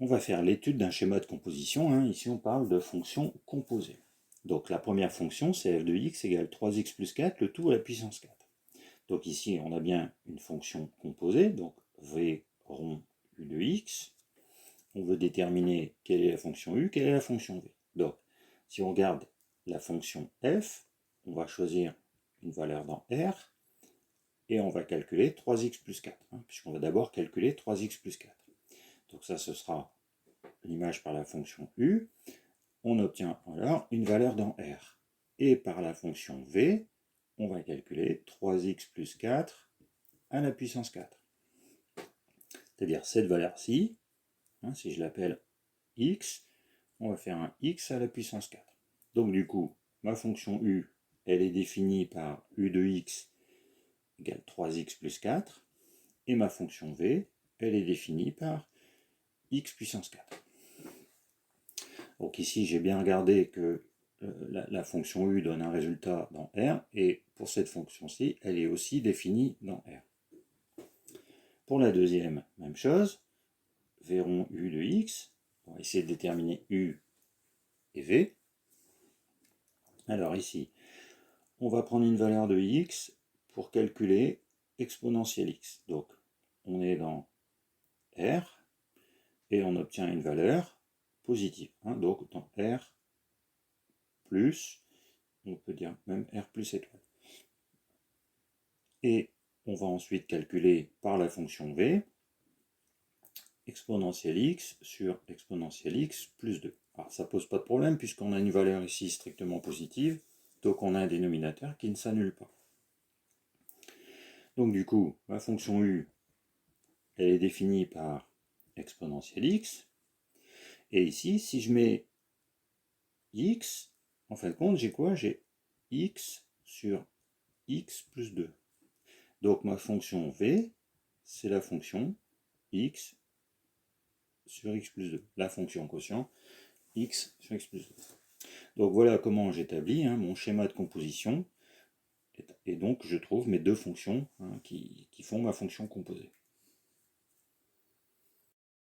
on va faire l'étude d'un schéma de composition. Hein. Ici, on parle de fonctions composées. Donc, la première fonction, c'est f de x égale 3x plus 4, le tout à la puissance 4. Donc ici, on a bien une fonction composée, donc v rond u de x. On veut déterminer quelle est la fonction u, quelle est la fonction v. Donc, si on regarde la fonction f, on va choisir une valeur dans R, et on va calculer 3x plus 4, hein, puisqu'on va d'abord calculer 3x plus 4. Donc ça, ce sera l'image par la fonction u. On obtient alors une valeur dans R. Et par la fonction v, on va calculer 3x plus 4 à la puissance 4. C'est-à-dire cette valeur-ci, hein, si je l'appelle x, on va faire un x à la puissance 4. Donc du coup, ma fonction u, elle est définie par u de x égale 3x plus 4, et ma fonction v, elle est définie par x puissance 4. Donc ici, j'ai bien regardé que la fonction u donne un résultat dans R, et pour cette fonction-ci, elle est aussi définie dans R. Pour la deuxième, même chose, v rond u de x, on va essayer de déterminer u et v. Alors ici, on va prendre une valeur de x pour calculer exponentielle x. Donc, on est dans R, et on obtient une valeur positive. Hein, donc, dans R plus, on peut dire même R plus étoile. Et on va ensuite calculer par la fonction v exponentielle x sur exponentielle x plus 2. Alors ça pose pas de problème puisqu'on a une valeur ici strictement positive, donc on a un dénominateur qui ne s'annule pas. Donc du coup, ma fonction u, elle est définie par exponentielle x, et ici, si je mets x, en fin de compte, j'ai quoi? J'ai x sur x plus 2. Donc ma fonction v, c'est la fonction x sur x plus 2, la fonction quotient x sur x plus 2. Donc voilà comment j'établis mon schéma de composition, et donc je trouve mes deux fonctions qui font ma fonction composée.